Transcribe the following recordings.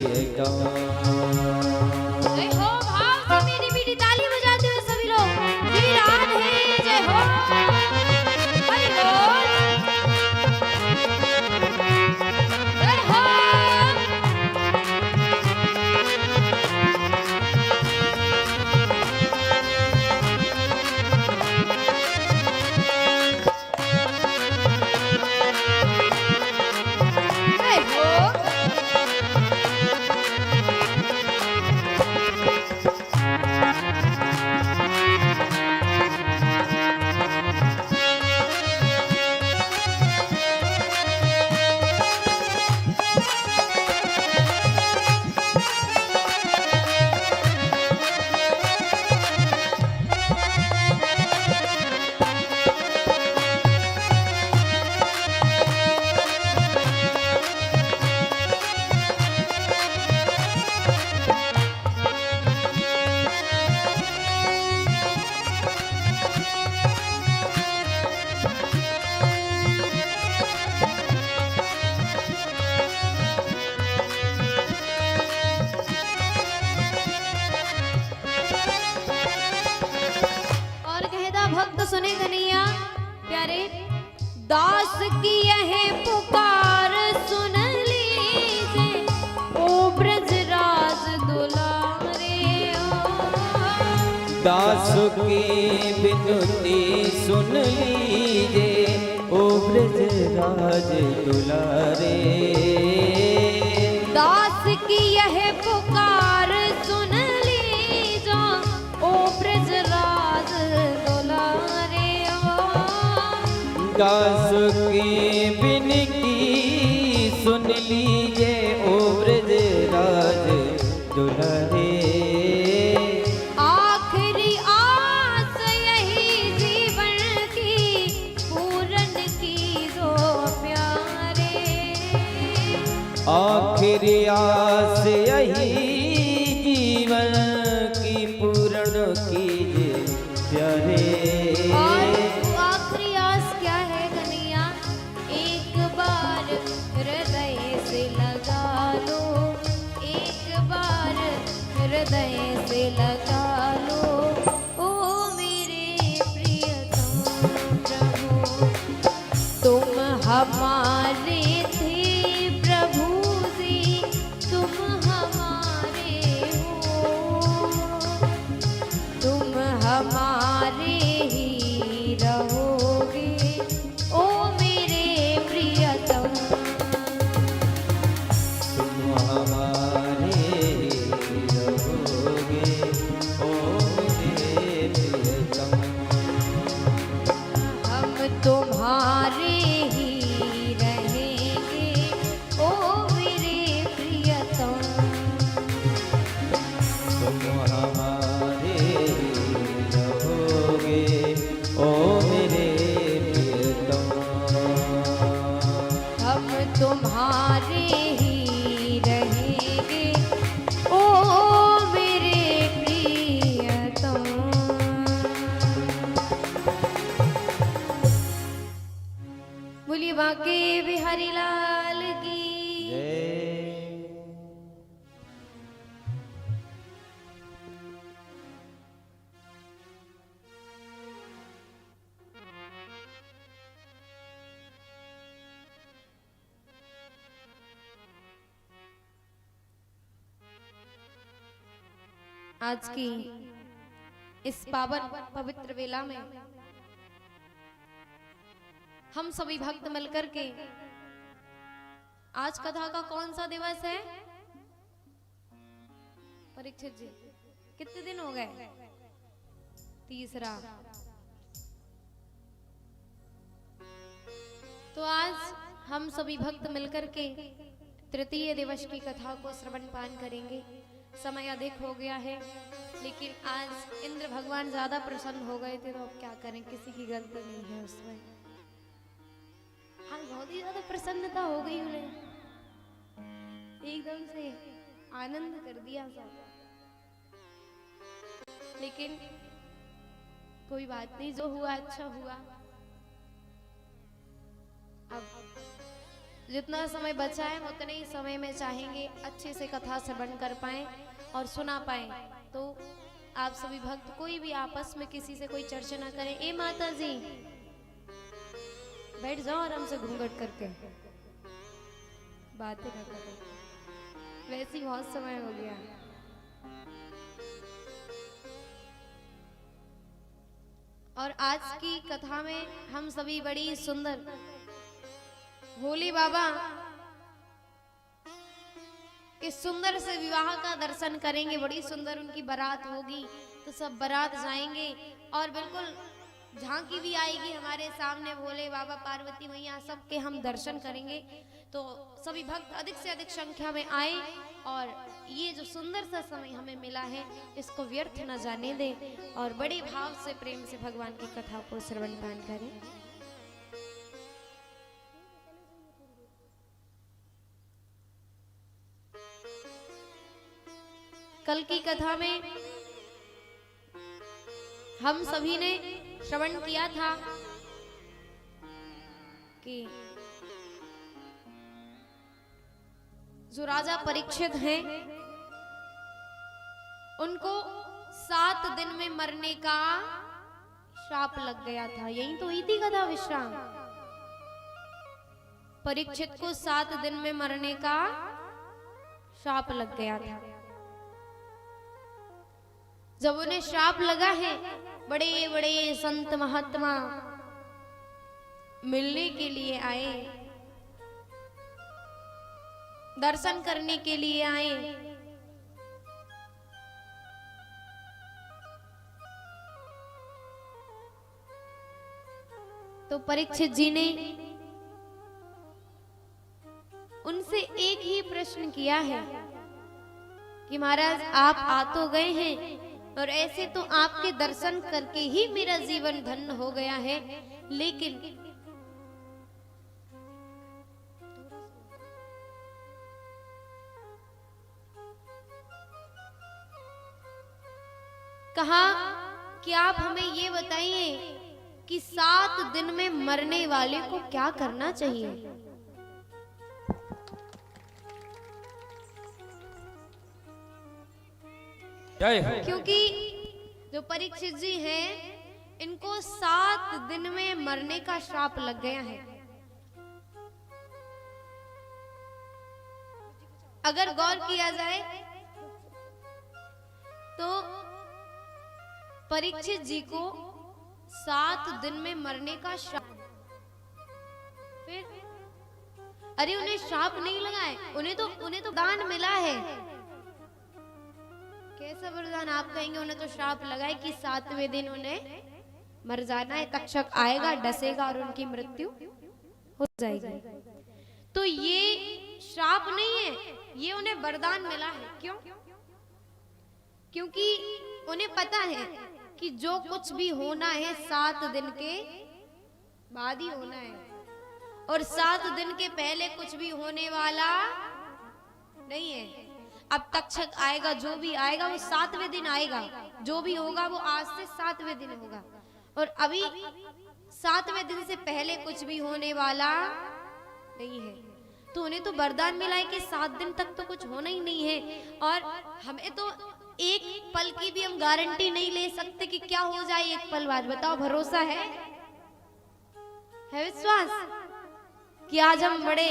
जय हो भाव से मेरी मीठी ताली बजाते हुए सभी लोग श्री राधे जय हो हरि बोल जय हो जय हो और कहता भक्त सुने कन्हैया प्यारे दास की यह पुकार सुन लीजिए ओ ब्रजराज दुलारे दास की विनती सुन लीजिए ओ ब्रजराज दुलारे। दास की यह पुकार सुन लीजो ओ ब्रजराज दुलारे दास की विनती सुन लीजिए ओ ब्रजराज दुलारे। आखिरी आस यही जीवन की पूरन की जो प्यारे आखिरी आस यही जीवन की पूर्ण कीजिए प्यारे। और आखिरी आस क्या है कन्हैया एक बार हृदय से लगा लो एक बार हृदय से लगा लो ओ मेरे प्रियतम प्रभु तुम हमारे थे प्रभु जी तुम हमारे हो तुम हमारे ही रहोगे ओ मेरे प्रियतम तुम हमारे रहोगे ओ मेरे प्रियतम। हम तुम्हारे ही रहेंगे ओ मेरे प्रियतम तुम हमारे रहोगे ओ मेरे प्रियतम। हम तुम्हारे ही रहेंगे ओ मेरे प्रियतम। बोलिए बांके बिहारी लाल की जय। आज की इस पावन पवित्र वेला में हम सभी भक्त मिलकर के आज कथा का कौन सा दिवस है परीक्षित जी कितने दिन हो गए तीसरा तो आज हम सभी भक्त मिलकर के तृतीय दिवस की कथा को श्रवण पान करेंगे। समय अधिक हो गया है लेकिन आज इंद्र भगवान ज्यादा प्रसन्न हो गए थे तो अब क्या करें किसी की गलती नहीं है उसमें। आज बहुत ही ज्यादा प्रसन्नता हो गई उन्हें एकदम से आनंद कर दिया सब। लेकिन कोई बात नहीं जो हुआ अच्छा हुआ। अब जितना समय बचा है उतने ही समय में चाहेंगे अच्छे से कथा श्रवण कर पाएं और सुना पाएं। तो आप सभी भक्त कोई भी आपस में किसी से कोई चर्चा ना करें। ए माता जी बैठ जाओ आराम से घूंघट करके, बातें ना करो, वैसे ही बहुत समय हो गया। और आज की कथा में हम सभी बड़ी सुंदर भोले बाबा के सुंदर से विवाह का दर्शन करेंगे। बड़ी सुंदर उनकी बारात होगी, तो सब बारात जाएंगे और बिल्कुल झांकी भी आएगी हमारे सामने। भोले बाबा, पार्वती मैया, सबके हम दर्शन करेंगे। तो सभी भक्त अधिक से अधिक संख्या में आए और ये जो सुंदर सा समय हमें मिला है इसको व्यर्थ न जाने दें और बड़े भाव से प्रेम से भगवान की कथा को श्रवण पान करें। कल की कथा में हम सभी ने श्रवण किया था कि जो राजा परीक्षित हैं उनको 7 दिन में मरने का श्राप लग गया था। यही तो हुई थी कथा विश्राम। परीक्षित को 7 दिन में मरने का श्राप लग गया था। जब उन्हें श्राप लगा है, बड़े बड़े संत महात्मा मिलने के लिए आए, दर्शन करने के लिए आए। तो परीक्षित जी ने उनसे एक ही प्रश्न किया है कि महाराज आप आ तो गए हैं और ऐसे तो आपके दर्शन करके ही मेरा जीवन धन्य हो गया है, लेकिन कहा कि आप हमें ये बताइए कि 7 दिन में मरने वाले को क्या करना चाहिए। क्योंकि जो परीक्षित जी हैं इनको 7 दिन में मरने का श्राप लग गया है। अगर गौर किया जाए तो परीक्षित जी को 7 दिन में मरने का श्राप, फिर अरे उन्हें श्राप नहीं लगाए, उन्हें तो दान मिला है। कैसा वरदान आप कहेंगे? उन्हें तो श्राप लगाए कि 7वें दिन उन्हें मर जाना है, तक्षक आएगा, डसेगा और उनकी मृत्यु हो जाएगी। तो ये श्राप नहीं है, ये उन्हें वरदान मिला है। क्यों? क्योंकि उन्हें पता है कि जो कुछ भी होना है 7 दिन के बाद ही होना है, और 7 दिन के पहले कुछ भी होने वाला नहीं है। अब तक्षक आएगा, जो भी आएगा वो 7वें दिन आएगा, जो भी होगा वो आज से 7वें दिन होगा, और अभी 7वें दिन से पहले कुछ भी होने वाला नहीं है। तो उन्हें तो वरदान मिला है कि 7 दिन तक तो कुछ होना ही नहीं है, और हमें तो एक पल की भी हम गारंटी नहीं ले सकते कि क्या हो जाए एक पल बाद। बताओ, भरोसा है विश्वास कि आज हम बड़े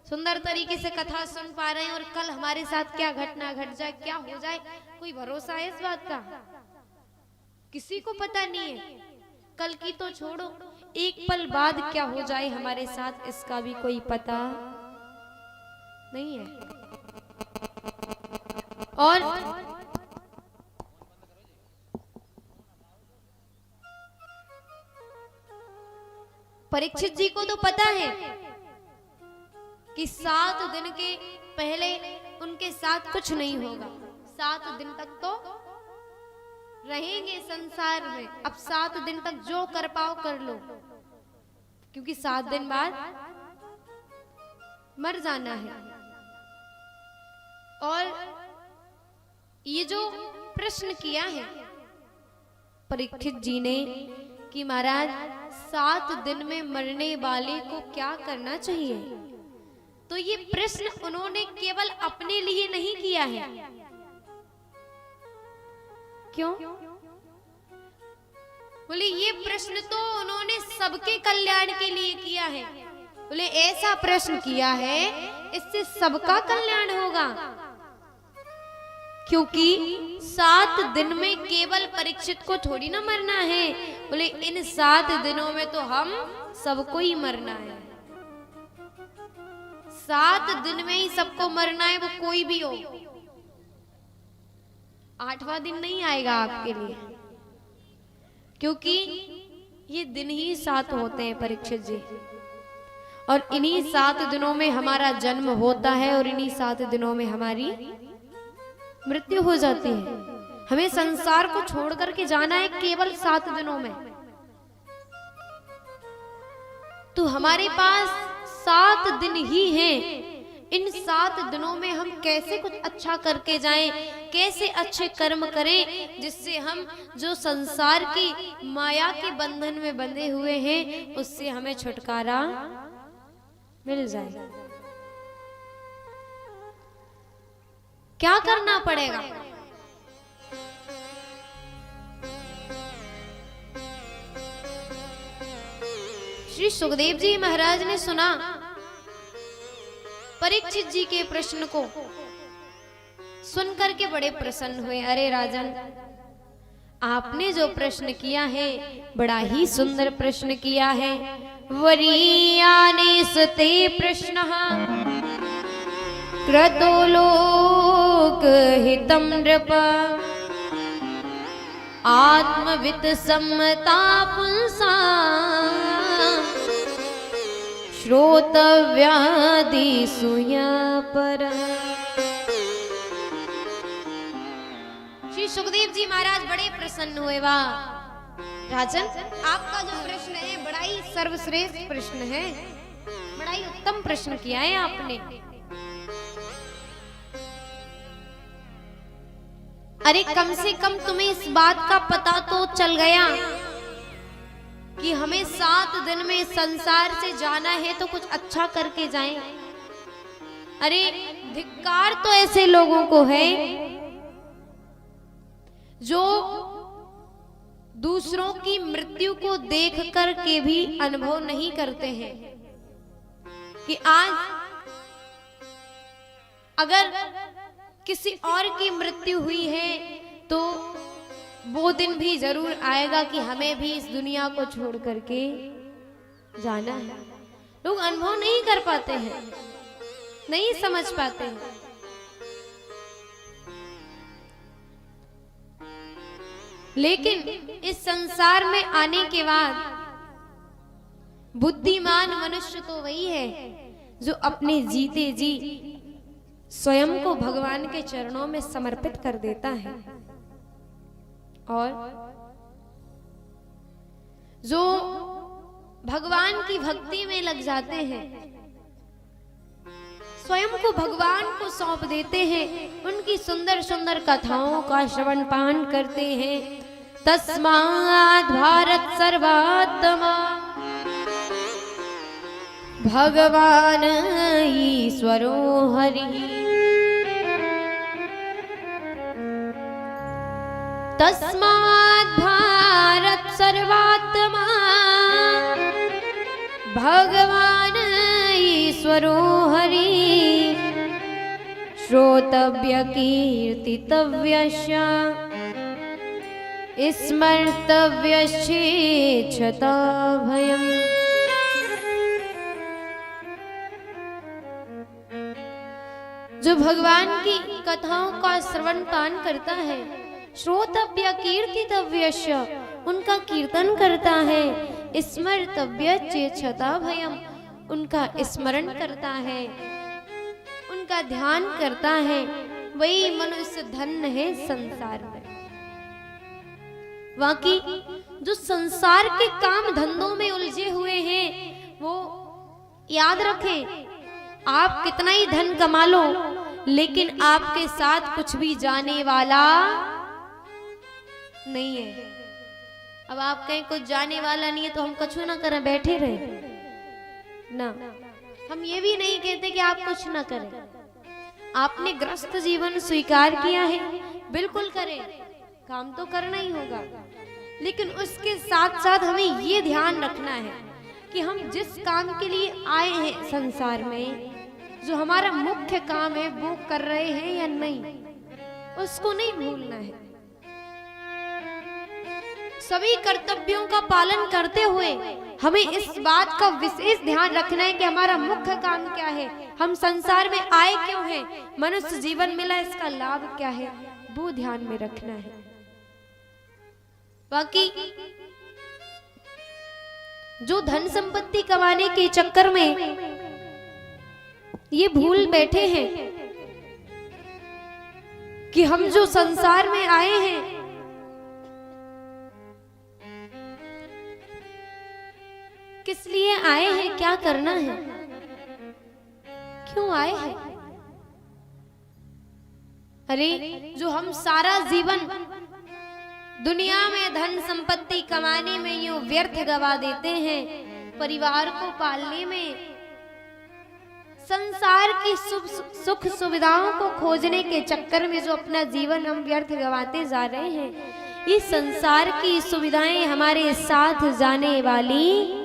सुंदर तरीके से कथा सुन पा रहे हैं और कल हमारे साथ क्या घटना घट जाए, क्या हो जाए, कोई भरोसा है इस बात का? किसी को पता नहीं है। कल की तो छोड़ो, एक पल बाद क्या हो जाए हमारे साथ इसका भी कोई पता नहीं है। और परीक्षित जी को तो पता है कि 7 दिन के पहले उनके साथ कुछ नहीं होगा। 7 दिन तक तो रहेंगे संसार में। अब 7 दिन तक जो कर पाओ कर लो, क्योंकि 7 दिन बाद मर जाना है। और ये जो प्रश्न किया है परीक्षित जी ने कि महाराज 7 दिन में मरने वाले को क्या करना चाहिए, तो ये प्रश्न उन्होंने केवल अपने लिए नहीं किया है। क्यों? बोले ये प्रश्न तो उन्होंने सबके कल्याण के लिए किया है। बोले ऐसा प्रश्न किया है इससे सबका कल्याण होगा, क्योंकि 7 दिन में केवल परीक्षित को थोड़ी ना मरना है। बोले इन 7 दिनों में तो हम सबको ही मरना है। 7 दिन में ही सबको मरना है, वो कोई भी हो। 8वां दिन नहीं आएगा आपके लिए, क्योंकि ये दिन ही 7 होते हैं परीक्षित जी, और इन्हीं 7 दिनों में हमारा जन्म होता है और इन्हीं 7 दिनों में हमारी मृत्यु हो जाती है। हमें संसार को छोड़ करके जाना है केवल 7 दिनों में। तो हमारे पास 7 दिन ही हैं। इन 7 दिनों में हम कैसे कुछ अच्छा करके जाएं, कैसे अच्छे कर्म करें जिससे हम जो संसार की माया के बंधन में बंधे हुए हैं उससे हमें छुटकारा मिल जाए। क्या करना पड़ेगा? श्री सुखदेव जी महाराज ने सुना परीक्षित जी के प्रश्न को, सुनकर के बड़े प्रसन्न हुए। अरे राजन, आपने जो प्रश्न किया है बड़ा ही सुंदर प्रश्न किया है। वरीयाने सते प्रश्नः क्रतो लोक हितम नृप आत्मवित सम्मता पुंसा श्रोतव्यादि सुया पर। श्री सुखदेव जी महाराज बड़े प्रसन्न हुए। वाह राजन, आपका जो प्रश्न है बड़ा ही सर्वश्रेष्ठ प्रश्न है, बड़ा ही उत्तम प्रश्न किया है आपने। अरे कम से कम तुम्हें इस बात का पता तो चल गया कि हमें 7 दिन में संसार से जाना है तो कुछ अच्छा करके जाएं। अरे धिक्कार तो ऐसे लोगों को है जो दूसरों की मृत्यु को देख कर के भी अनुभव नहीं करते हैं कि आज अगर किसी और की मृत्यु हुई है तो वो दिन भी जरूर आएगा कि हमें भी इस दुनिया को छोड़ करके जाना है। लोग अनुभव नहीं कर पाते हैं, नहीं समझ पाते हैं। लेकिन इस संसार में आने के बाद बुद्धिमान मनुष्य तो वही है जो अपने जीते जी स्वयं को भगवान के चरणों में समर्पित कर देता है और जो भगवान की भक्ति में लग जाते हैं, स्वयं को भगवान को सौंप देते हैं, उनकी सुंदर सुंदर कथाओं का श्रवण पान करते हैं। तस्मात् भारत सर्वात्मा भगवान ईश्वरो हरि। तस्मात् भारत सर्वात्मा भगवान ईश्वरो हरि। श्रोतव्य कीर्तितव्यश्च स्मर्तव्यश्चेच्छता भयम्। जो भगवान की कथाओं का श्रवण पान करता है, श्रोतव्य कीर्तितव्यश्च उनका कीर्तन करता है, स्मर्तव्य चेच्छता भयम् उनका स्मरण करता है, उनका ध्यान करता है, वही मनुष्य धन्य है संसार में। बाकी जो संसार के काम धंधों में उलझे हुए हैं वो याद रखें, आप कितना ही धन कमा लो लेकिन आपके साथ कुछ भी जाने वाला नहीं है। अब आप कहीं कुछ जाने वाला नहीं है तो हम कछु ना करें, बैठे रहे ना। हम ये भी नहीं कहते कि आप कुछ ना करें। आपने ग्रस्त जीवन स्वीकार किया है, बिल्कुल करें, काम तो करना ही होगा, लेकिन उसके साथ साथ हमें ये ध्यान रखना है कि हम जिस काम के लिए आए हैं संसार में, जो हमारा मुख्य काम है वो कर रहे हैं या नहीं, उसको नहीं भूलना है। सभी कर्तव्यों का पालन करते हुए हमें इस बात का विशेष ध्यान रखना है कि हमारा मुख्य काम क्या है, हम संसार में आए क्यों हैं, मनुष्य जीवन मिला इसका लाभ क्या है, वो ध्यान में रखना है। बाकी जो धन संपत्ति कमाने के चक्कर में ये भूल बैठे हैं कि हम जो संसार में आए हैं किस लिए आए हैं, क्या करना है, क्यों आए हैं। अरे जो हम सारा जीवन दुनिया में धन संपत्ति कमाने में यूं व्यर्थ गवा देते हैं, परिवार को पालने में, संसार की सुख सुविधाओं को खोजने के चक्कर में जो अपना जीवन हम व्यर्थ गवाते जा रहे हैं, ये संसार की सुविधाएं हमारे साथ जाने वाली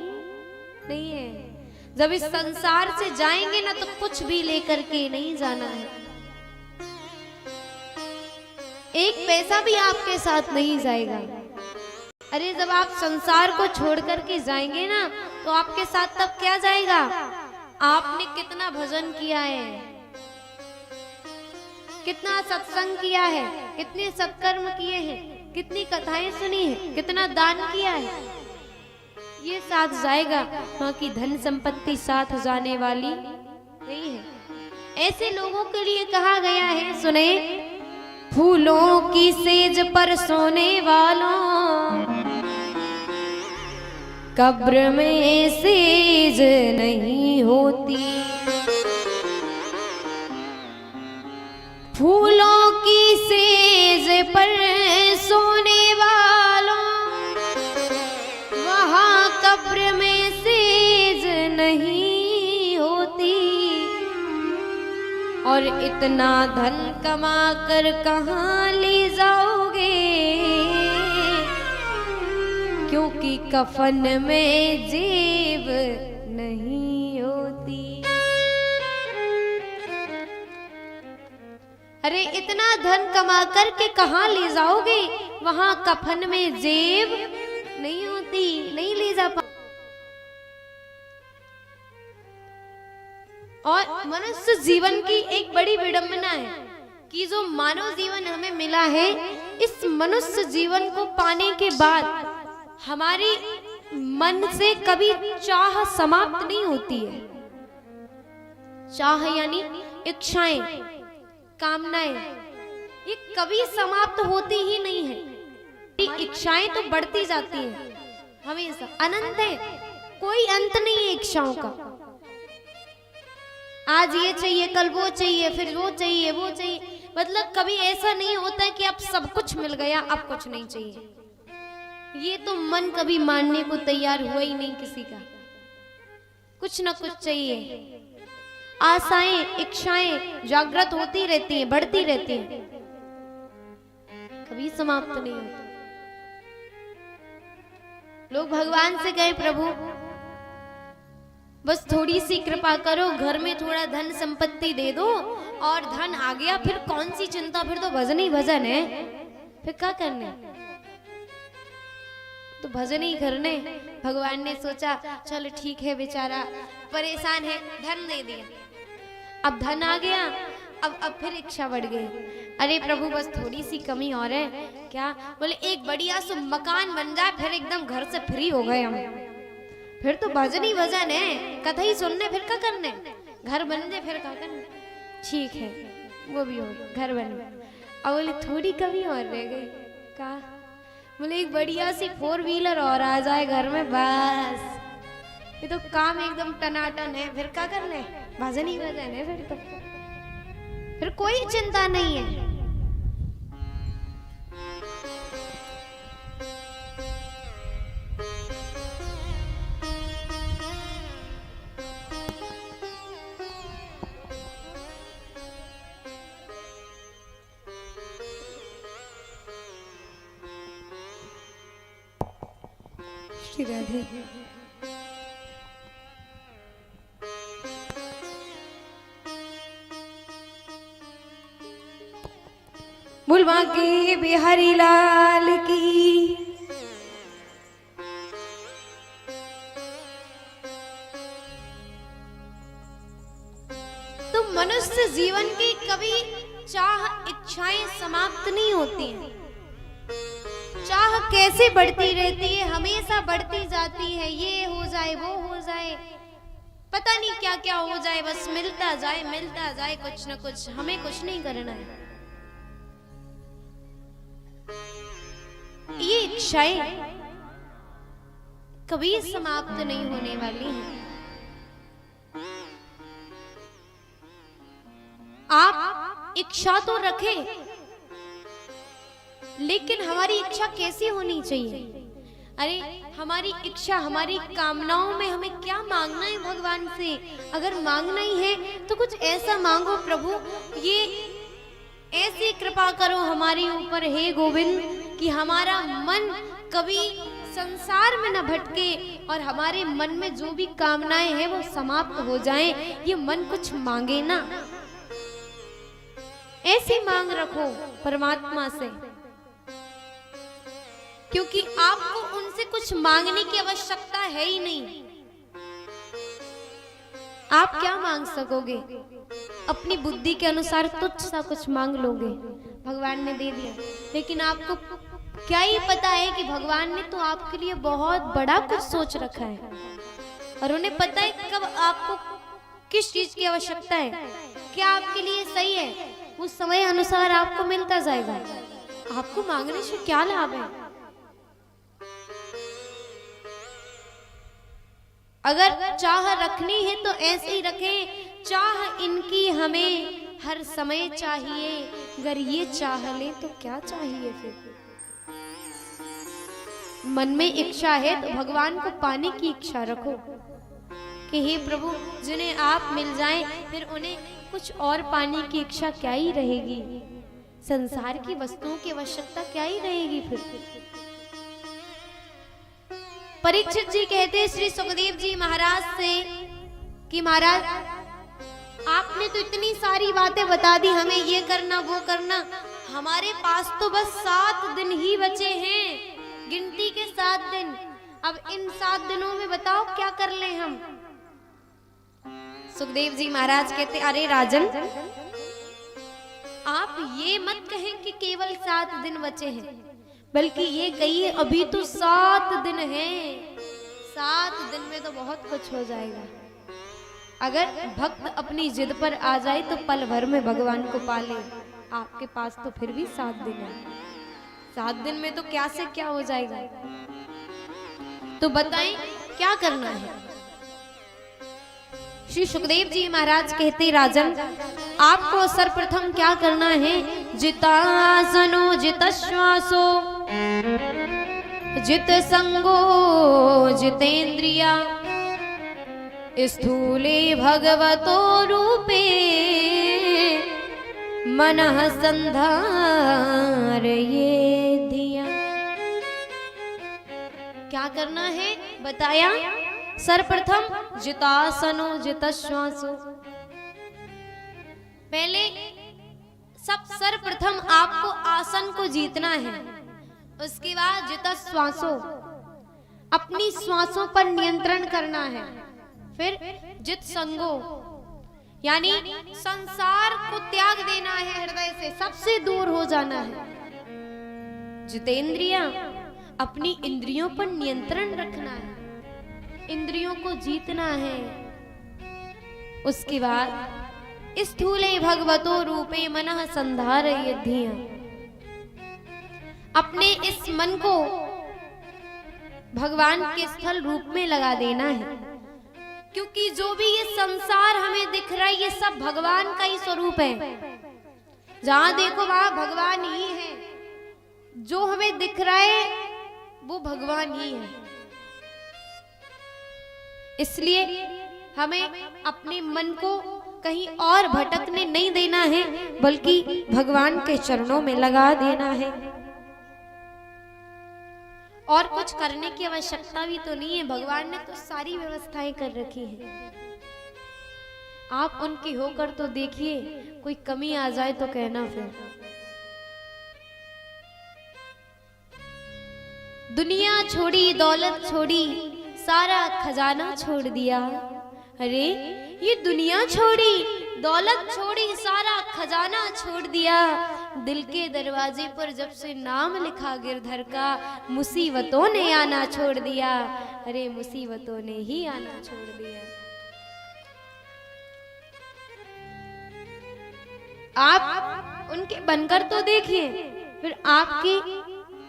नहीं है। जब इस संसार से जाएंगे ना तो कुछ भी लेकर के नहीं जाना है, एक पैसा भी आपके साथ नहीं जाएगा। अरे जब आप संसार को छोड़ करके जाएंगे ना तो आपके साथ तब क्या जाएगा, आपने कितना भजन किया है, कितना सत्संग किया है, कितने सत्कर्म किए हैं, कितनी कथाएं सुनी है, कितना दान किया है, ये साथ जाएगा, बाकी धन संपत्ति साथ जाने वाली नहीं है। ऐसे लोगों के लिए कहा गया है, सुने, फूलों की सेज पर सोने वालों, कब्र में सेज नहीं होती। फूलों की सेज पर सोने वालों, वहाँ कब्र में सेज नहीं होती। और इतना धन कमा कर कहाँ ले जाओगे, क्योंकि कफन में जेब नहीं होती। अरे इतना धन कमा कर के कहाँ ले जाओगे, वहां कफन में जेब नहीं होती, नहीं ले जा पा। और मनुष्य जीवन की एक बड़ी विडंबना है कि जो मानव जीवन हमें मिला है, इस मनुष्य जीवन को पाने के बाद हमारी मन से कभी चाह समाप्त नहीं होती है। चाह यानी इच्छाएं, कामनाएं, ये कभी समाप्त होती ही नहीं है। इच्छाएं तो बढ़ती जाती हैं हमेशा, अनंत है, कोई अंत नहीं है इच्छाओं का। आज ये चाहिए, कल वो चाहिए, फिर वो चाहिए, वो चाहिए, मतलब कभी ऐसा नहीं होता है कि अब सब कुछ मिल गया, अब कुछ नहीं चाहिए। ये तो मन कभी मानने को तैयार हुआ ही नहीं किसी का, कुछ ना कुछ चाहिए। आशाएं, इच्छाएं जागृत होती रहती हैं, बढ़ती रहती हैं, कभी समाप्त नहीं होती। लोग भगवान से कहे, प्रभु बस थोड़ी सी कृपा करो, घर में थोड़ा धन संपत्ति दे दो, और धन आ गया फिर कौन सी चिंता, फिर तो भजन ही भजन है, फिर क्या करने, तो भजन ही करने। भगवान ने सोचा चलो ठीक है, बेचारा परेशान है, धन दे दिया, अब धन आ गया, अब फिर इच्छा बढ़ गई। अरे प्रभु बस थोड़ी सी कमी और है, क्या? बोले एक बढ़िया सा मकान बन जाए, फिर एकदम घर से फ्री हो गए हम, फिर तो भजन ही भजन है, कथा ही सुनने, फिर क्या करने, घर बन जाए फिर क्या करने। ठीक है, वो भी हो, घर बन गया। अब बोले थोड़ी कमी और रह गई, का? बोले एक बढ़िया सी 4 व्हीलर और आ जाए घर में, बस ये तो काम एकदम टनाटन है, फिर क्या करने, भजन ही भजन है, फिर कोई चिंता नहीं है। श्री राधे। बुलवा के बिहारी लाल की। तो मनुष्य जीवन की कभी चाह इच्छाएं समाप्त नहीं होती हैं। चाह कैसे बढ़ती रहती है, हमेशा बढ़ती जाती है। ये हो जाए, वो हो जाए, पता नहीं क्या क्या हो जाए, बस मिलता जाए कुछ न कुछ। हमें कुछ नहीं करना है। ये इच्छाएं कभी समाप्त नहीं होने वाली हैं। आप इच्छा तो रखें, लेकिन हमारी इच्छा कैसी होनी चाहिए? अरे हमारी इच्छा, हमारी कामनाओं में हमें क्या मांगना है भगवान से? अगर मांगना ही है तो कुछ ऐसा मांगो, प्रभु ये ऐसी कृपा करो हमारी ऊपर हे गोविंद कि हमारा मन कभी संसार में न भटके और हमारे मन में जो भी कामनाएं हैं वो समाप्त हो जाएं। ये मन कुछ मांगे ना, ऐसी मांग रखो परमात्मा से, क्योंकि आपको उनसे कुछ मांगने की आवश्यकता है ही नहीं। आप क्या मांग सकोगे? अपनी बुद्धि के अनुसार तुच्छ सा कुछ मांग लोगे, भगवान ने दे दिया। लेकिन आपको क्या ही पता है कि भगवान ने तो आपके लिए बहुत बड़ा कुछ सोच रखा है, और उन्हें पता है कब आपको किस चीज की आवश्यकता है, क्या आपके लिए सही है। उस समय अनुसार आपको मिलता जाएगा। आपको मांगने से क्या लाभ है? अगर चाह रखनी है तो ऐसे ही रखें, चाह इनकी हमें हर समय चाहिए। अगर ये चाह ले तो क्या चाहिए फिर? मन में इच्छा है तो भगवान को पाने की इच्छा रखो कि हे प्रभु जिन्हें आप मिल जाएं, फिर उन्हें कुछ और पाने की इच्छा क्या ही रहेगी? संसार की वस्तुओं की आवश्यकता क्या ही रहेगी फिर? परीक्षित जी कहते श्री सुखदेव जी महाराज से कि महाराज आपने तो इतनी सारी बातें बता दी, हमें ये करना वो करना, हमारे पास तो बस 7 दिन ही बचे हैं, गिनती के 7 दिन। अब इन 7 दिनों में बताओ क्या कर ले हम? सुखदेव जी महाराज कहते अरे राजन, आप ये मत कहें कि केवल 7 दिन बचे हैं, बल्कि ये कहिए अभी तो 7 दिन हैं। 7 दिन में तो बहुत कुछ हो जाएगा। अगर भक्त अपनी जिद पर आ जाए तो पल भर में भगवान को पा ले। आपके पास तो फिर भी 7 दिन है। 7 दिन में तो क्या से क्या हो जाएगा? तो बताएं क्या करना है? श्री सुखदेव जी महाराज कहते राजन, आपको सर्वप्रथम क्या करना है? जितासनो जित श्वासो जित संगो जितेंद्रिया स्थूले भगवतो रूपे मनः संधार ये धिया। क्या करना है बताया? सर्वप्रथम जितासनो जित श्वासो। पहले सर्वप्रथम आपको आसन को जीतना है। उसके बाद जित श्वासो, अपनी श्वासों पर नियंत्रण करना है। फिर जित संगो, यानी संसार को त्याग देना है, हृदय से सबसे दूर हो जाना है। जितेंद्रिया, अपनी इंद्रियों पर नियंत्रण रखना है, इंद्रियों को जीतना है। उसके बाद स्थूले भगवतो रूपे मनः संधारयेद्धिया, अपने इस मन को भगवान के स्थल रूप में लगा देना है। क्योंकि जो भी ये संसार हमें दिख रहा है ये सब भगवान का ही स्वरूप है। जहां देखो वहां भगवान ही है। जो हमें दिख रहा है वो भगवान ही है। इसलिए हमें अपने मन को कहीं और भटकने नहीं देना है, बल्कि भगवान के चरणों में लगा देना है। और कुछ करने की आवश्यकता भी तो नहीं है, भगवान ने तो सारी व्यवस्थाएं कर रखी है। आप उनकी होकर तो देखिए, कोई कमी आ जाए तो कहना फिर। दुनिया छोड़ी, दौलत छोड़ी, सारा खजाना छोड़ दिया। अरे ये दुनिया छोड़ी, दौलत छोड़ी, सारा खजाना छोड़ दिया, दिल के दरवाजे पर जब से नाम लिखा गिरधर का, मुसीबतों ने आना छोड़ दिया। अरे मुसीबतों ने ही आना छोड़ दिया। आप उनके बनकर तो देखिए, फिर आपके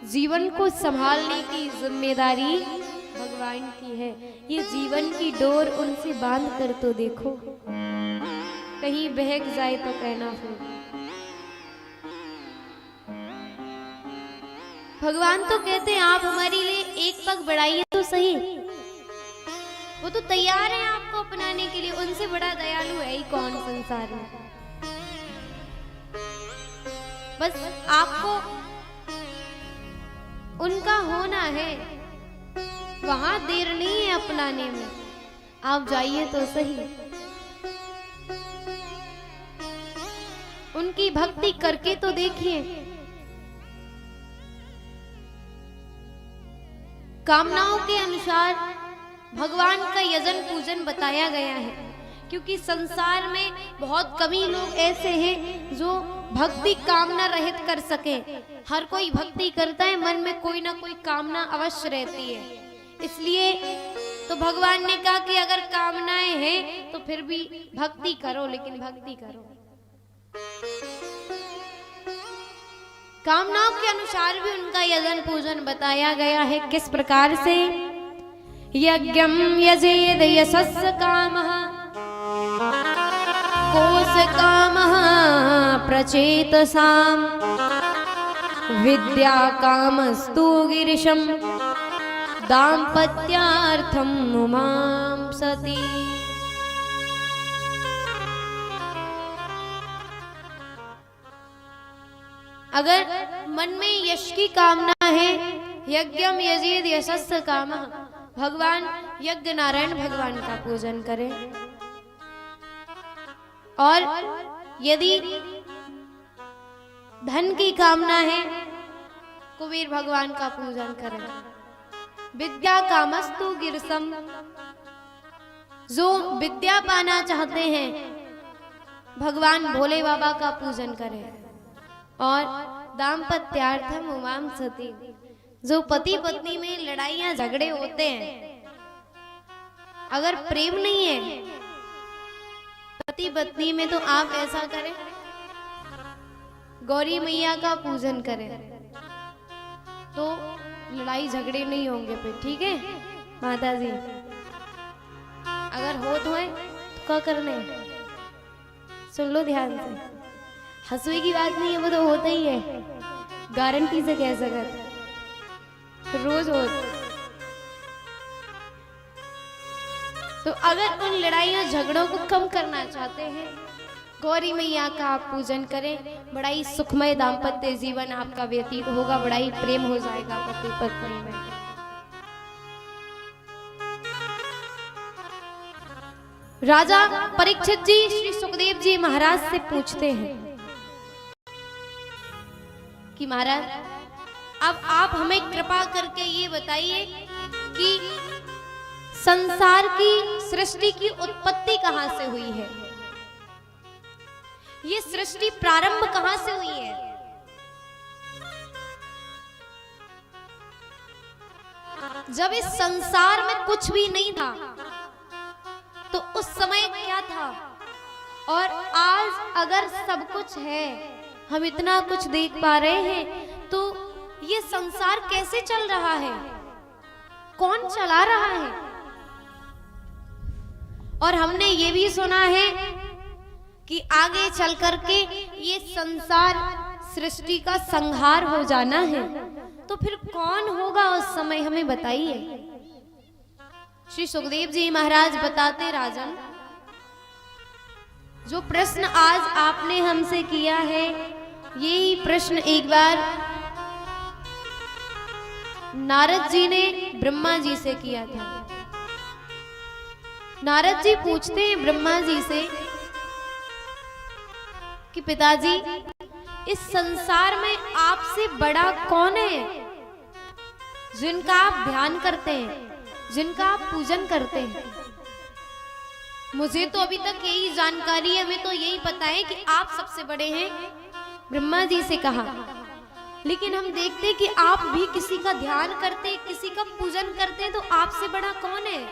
जीवन को संभालने की जिम्मेदारी भगवान की है। ये जीवन की डोर उनसे बांध कर तो देखो, कहीं बहक जाए तो कहना फिर। भगवान तो कहते हैं आप हमारे लिए एक पग बढ़ाइए तो सही, वो तो तैयार है आपको अपनाने के लिए। उनसे बड़ा दयालु है ही कौन संसार में। बस आपको उनका होना है, वहां देर नहीं है अपनाने में, आप जाइए तो सही। उनकी भक्ति करके तो देखिए। कामनाओं के अनुसार भगवान का यजन पूजन बताया गया है, क्योंकि संसार में बहुत कमी लोग ऐसे हैं जो भक्ति कामना रहित कर सके। हर कोई भक्ति करता है, मन में कोई ना कोई कामना अवश्य रहती है। इसलिए तो भगवान ने कहा कि अगर कामनाएं हैं तो फिर भी भक्ति करो, लेकिन भक्ति करो। कामनाओं के अनुसार भी उनका यजन पूजन बताया गया है। किस प्रकार से? यज्ञम यजेद यशस्य कामः कोश कामः प्रचेतसाम विद्या कामस्तु गिरिशम दाम्पत्यार्थम मुमां सती। अगर मन में यश की कामना है, यज्ञम यजेद यशस्य कामः, भगवान यज्ञ नारायण भगवान का पूजन करें। और यदि धन की कामना है, कुबेर भगवान का पूजन करें। विद्या कामस्तु गिरसम, जो विद्या पाना चाहते हैं भगवान भोले बाबा का पूजन करें। और दाम्पत्यार्थम उमाम सती, जो पति पत्नी में लड़ाइयां झगड़े होते हैं, अगर प्रेम नहीं है पति पत्नी में, तो आप ऐसा करें, गौरी मैया का पूजन करें, तो लड़ाई झगड़े नहीं होंगे फिर। ठीक है माता जी? अगर हो तो है तो क्या करने, सुन लो ध्यान से। हंसुए की बात नहीं है, वो तो होता ही है, गारंटी से कह सकते रोज हो। तो अगर उन लड़ाइयों झगड़ों को कम करना चाहते हैं, गौरी मैया का आप पूजन करें। बड़ा ही सुखमय दाम्पत्य जीवन आपका व्यतीत होगा, बड़ा ही प्रेम हो जाएगा पति पत्नी में। राजा परीक्षित जी श्री सुखदेव जी महाराज से पूछते हैं कि महाराज अब आप हमें कृपा करके ये बताइए कि संसार की सृष्टि की उत्पत्ति कहां से हुई है, ये सृष्टि प्रारंभ कहां से हुई है? जब इस संसार में कुछ भी नहीं था तो उस समय क्या था, और आज अगर सब कुछ है, हम इतना कुछ देख पा रहे हैं, तो ये संसार कैसे चल रहा है, कौन चला रहा है? और हमने ये भी सुना है कि आगे चल करके ये संसार सृष्टि का संहार हो जाना है, तो फिर कौन होगा उस समय, हमें बताइए। श्री सुखदेव जी महाराज बताते, राजन जो प्रश्न आज आपने हमसे किया है, यही प्रश्न एक बार नारद जी ने ब्रह्मा जी से किया था। नारद जी पूछते हैं ब्रह्मा जी से कि पिताजी, इस संसार में आपसे बड़ा कौन है जिनका आप ध्यान करते हैं, जिनका आप पूजन करते हैं? मुझे तो अभी तक यही जानकारी है, हमें तो यही पता है कि आप सबसे बड़े हैं, ब्रह्मा जी से कहा। लेकिन हम देखते कि आप भी किसी का ध्यान करते, किसी का पूजन करते हैं, तो आपसे बड़ा कौन है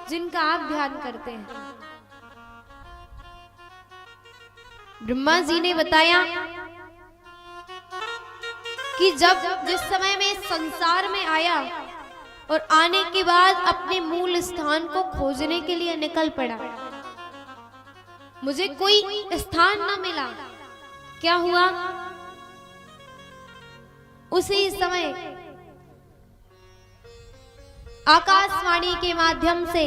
जिनका आप ध्यान करते हैं? ब्रह्मा जी ने बताया कि जिस समय में संसार में आया और आने के बाद अपने मूल स्थान को खोजने के लिए निकल पड़ा, मुझे कोई स्थान न मिला। क्या हुआ? उसी समय आकाशवाणी के माध्यम से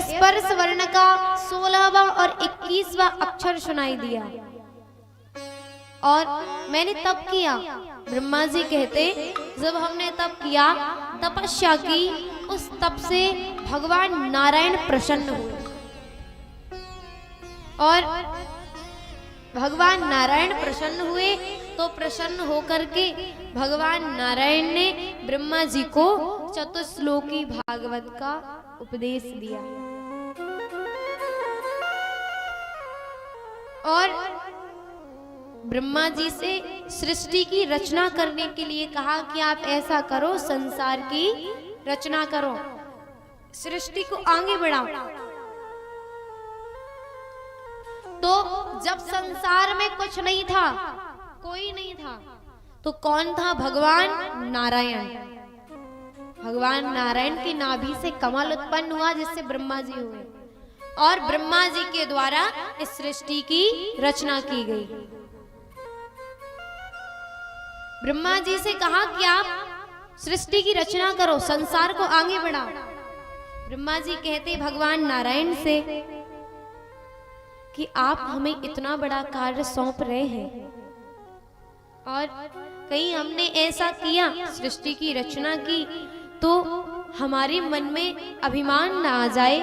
स्पर्श वर्ण का 16वां और 21वां अक्षर सुनाई दिया और मैंने तप किया। ब्रह्मा जी कहते, जब हमने तप किया, तपस्या की, उस तप से भगवान नारायण प्रसन्न हुए और भगवान नारायण प्रसन्न हुए तो प्रसन्न होकर के भगवान नारायण ने ब्रह्मा जी को चतुश्लोकी भागवत का उपदेश दिया और ब्रह्मा जी से सृष्टि की रचना करने के लिए कहा कि आप ऐसा करो, संसार की रचना करो, सृष्टि को आगे बढ़ाओ। तो जब संसार में कुछ नहीं था, कोई नहीं था, तो कौन था? भगवान नारायण। भगवान नारायण की नाभि से कमल उत्पन्न हुआ जिससे ब्रह्मा जी हुए और ब्रह्मा जी के द्वारा इस सृष्टि की रचना की गई। ब्रह्मा जी से कहा कि आप सृष्टि की रचना करो, संसार को आगे बढ़ाओ। ब्रह्मा जी कहते भगवान नारायण से कि आप हमें इतना बड़ा कार्य सौंप रहे हैं और कहीं हमने ऐसा किया, सृष्टि की रचना की, तो हमारे मन में अभिमान ना आ जाए।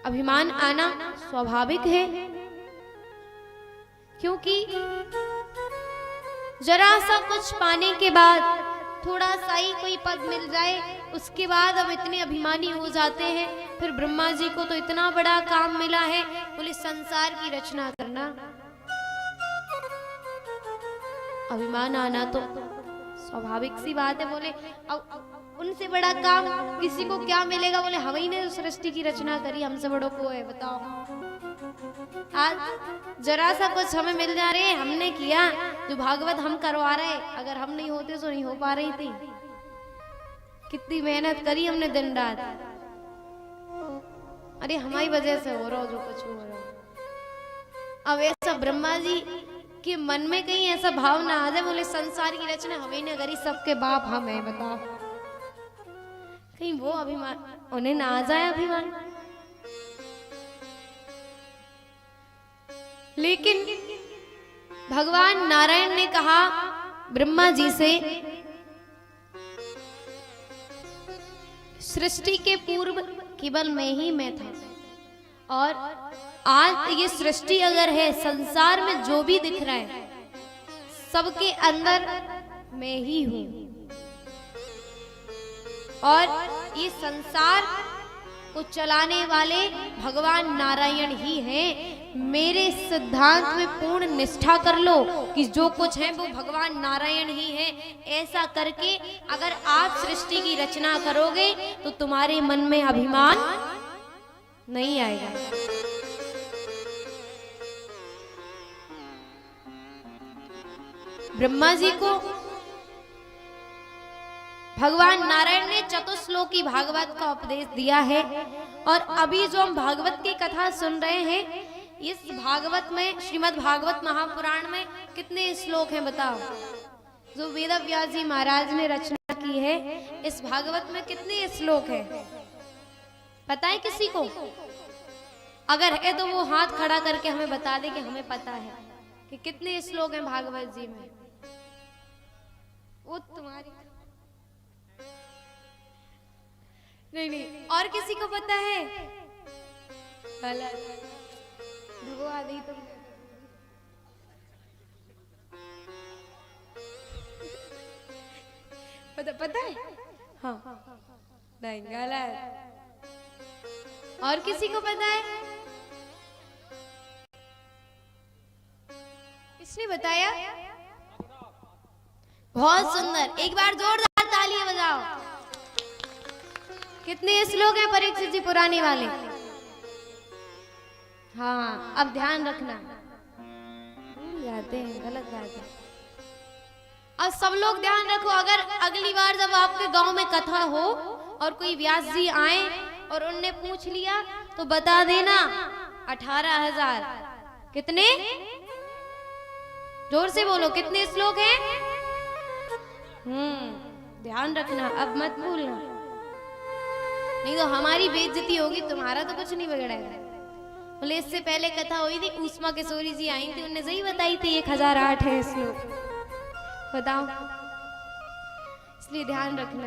अभिमान आना स्वाभाविक है, क्योंकि जरा सा कुछ पाने के बाद, थोड़ा सा ही कोई पद मिल जाए, उसके बाद हम इतने अभिमानी हो जाते हैं। फिर ब्रह्मा जी को तो इतना बड़ा काम मिला है, बोले संसार की रचना करना। अभिमान आना तो स्वाभाविक सी बात है। बोले अब उनसे बड़ा काम किसी को क्या मिलेगा? बोले हमें ने सृष्टि की रचना करी, हमसे बड़ों को है, बताओ। आज जरा सा कुछ हमें मिल जा रहे, हमने किया, जो भागवत हम करवा रहे, अगर हम नहीं होते तो नहीं हो पा रही थी। कितनी मेहनत करी हमने दिन रात, अरे हमारी वजह से हो रहा जो कुछ हो रहा। अब ऐसा ब्रह्मा जी के मन में कहीं ऐसा भाव ना आ जाए, बोले संसार की रचना हमें ने करी, सबके बाप हम है, बताओ। कहीं वो अभिमान उन्हें ना आ जाए, अभिमान। लेकिन भगवान नारायण ने कहा ब्रह्मा जी से, सृष्टि के पूर्व केवल मैं था और आज ये सृष्टि अगर है, संसार में जो भी दिख रहा है सबके अंदर मैं ही हूं और ये संसार को चलाने वाले भगवान नारायण ही हैं। मेरे सिद्धांत में पूर्ण निष्ठा कर लो कि जो कुछ है वो भगवान नारायण ही है। ऐसा करके अगर आप सृष्टि की रचना करोगे तो तुम्हारे मन में अभिमान नहीं आएगा। ब्रह्मा जी को भगवान नारायण ने चतुश्लोकी भागवत का उपदेश दिया है और अभी जो हम भागवत की कथा सुन रहे हैं, इस भागवत में, श्रीमद् भागवत महापुराण में कितने श्लोक हैं बताओ? जो वेद व्यास जी महाराज ने रचना की है, इस भागवत में कितने श्लोक हैं पता है किसी को? अगर है तो वो हाथ खड़ा करके हमें बता दे कि हमें पता है कि कितने श्लोक हैं भागवत जी में। वो तुम्हारी नहीं नहीं, और किसी को पता है? भगवा दी तुम। पता है? हाँ नहीं गलत। और किसी को पता है? किसने बताया? बहुत सुंदर, एक बार जोरदार तालियां बजाओ। कितने श्लोक हैं परीक्षित जी पुराने वाले? हाँ, अब ध्यान रखना, भूल जाते हैं, गलत बात है। अब सब लोग ध्यान रखो, अगर अगली बार जब आपके गांव में कथा हो और कोई व्यास जी आए और उनने पूछ लिया तो बता देना 18,000। कितने? जोर से बोलो, कितने श्लोक हैं? ध्यान रखना, अब मत भूलना, नहीं तो हमारी बेइज्जती होगी, तुम्हारा तो कुछ नहीं बिगड़ेगा। बोले इससे पहले कथा हुई थी, उष्मा किशोरी जी आई थी, उन्होंने सही बताई थी 1008 है श्लोक। बताओ, इसलिए ध्यान रखना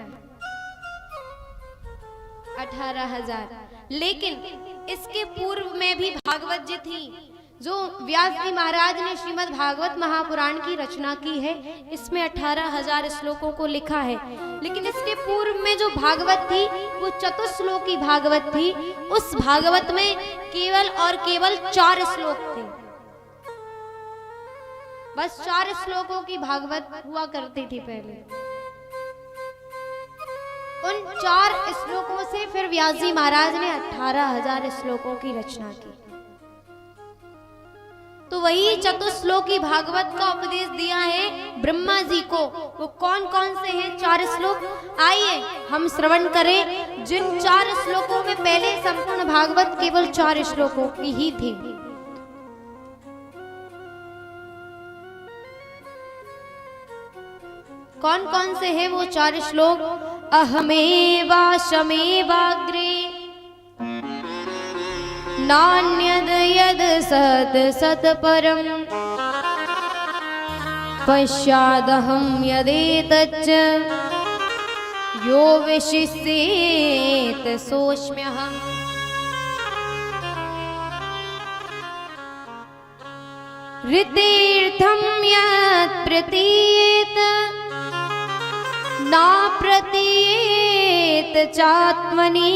18,000। लेकिन इसके पूर्व में भी भागवत जी थी, जो व्यास जी महाराज ने श्रीमद् भागवत महापुराण की रचना की है, इसमें 18,000 श्लोकों को लिखा है। लेकिन इसके पूर्व में जो भागवत थी वो चतुश्लोकी भागवत थी। उस भागवत में केवल और केवल 4 श्लोक थे, बस 4 श्लोकों की भागवत हुआ करती थी पहले। उन 4 श्लोकों से फिर व्यास जी महाराज ने 18,000 श्लोकों की रचना की। तो वही चतुश्लोकी भागवत का उपदेश दिया है ब्रह्मा जी को। वो कौन कौन से हैं 4 श्लोक? आइए हम श्रवण करें। जिन 4 श्लोकों में पहले संपूर्ण भागवत केवल 4 श्लोकों की ही थी। कौन कौन से हैं वो 4 श्लोक? अहमेवाशमेवाग्रे नान्यद यद सद सत परम पश्चादहं यदेतच्च यो विशिष्येत सोऽस्म्यहम्। ऋतेर्थं यत् प्रतीयेत ना प्रतीयेत चात्मनि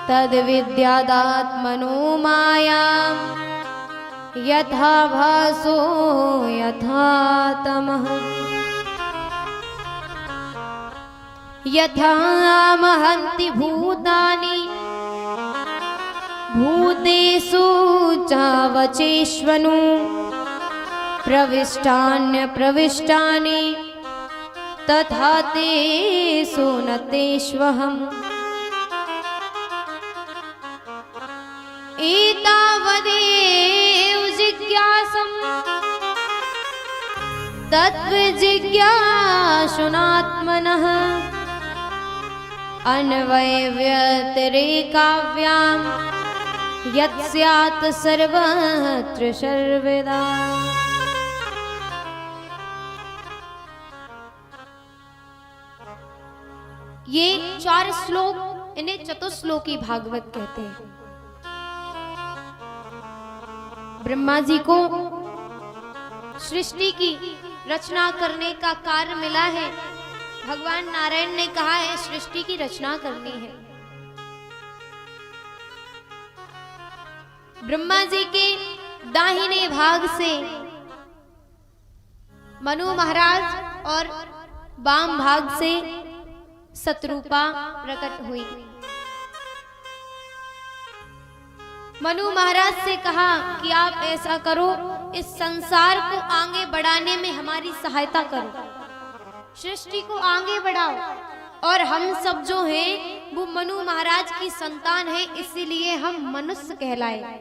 तद विद्यादात्मनो मायां यथा भासो यथा तमः। यथा महन्ति भूतानि भूतेषु चावचेष्वनु प्रविष्टान्यप्रविष्टानि तथा तेषु न तेष्वहम्। एतावदेव जिज्ञासम् तत्त्वजिज्ञासुनात्मनः अन्वयव्यतिरेकाव्यां यत् स्यात् सर्वत्र सर्वदा। ये 4 श्लोक, इन्हें चतुश्लोकी भागवत कहते हैं। ब्रह्मा जी को सृष्टि की रचना करने का कार्य मिला है। भगवान नारायण ने कहा है सृष्टि की रचना करनी है। ब्रह्मा जी के दाहिने भाग से मनु महाराज और वाम भाग से शतरूपा प्रकट हुई। मनु महाराज से कहा कि आप ऐसा करो, इस संसार को आगे बढ़ाने में हमारी सहायता करो, सृष्टि को आगे बढ़ाओ। और हम सब जो हैं वो मनु महाराज की संतान है, इसीलिए हम मनुष्य कहलाए।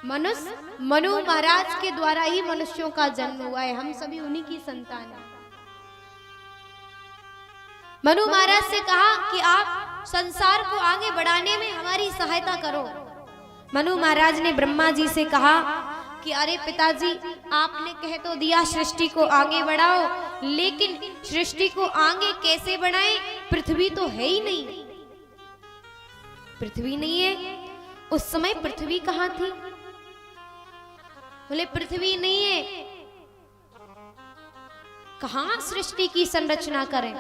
मनु महाराज के द्वारा ही मनुष्यों का जन्म हुआ है, हम सभी उन्हीं की संतान है। मनु महाराज से कहा कि आप संसार को आगे बढ़ाने में हमारी सहायता करो। मनु महाराज ने ब्रह्मा जी से कहा कि अरे पिताजी, आपने कह तो दिया सृष्टि को आगे बढ़ाओ, लेकिन सृष्टि को आगे कैसे बढ़ाएं? पृथ्वी तो है ही नहीं, पृथ्वी नहीं है। उस समय पृथ्वी कहां थी? बोले पृथ्वी नहीं है, कहां सृष्टि की संरचना करें?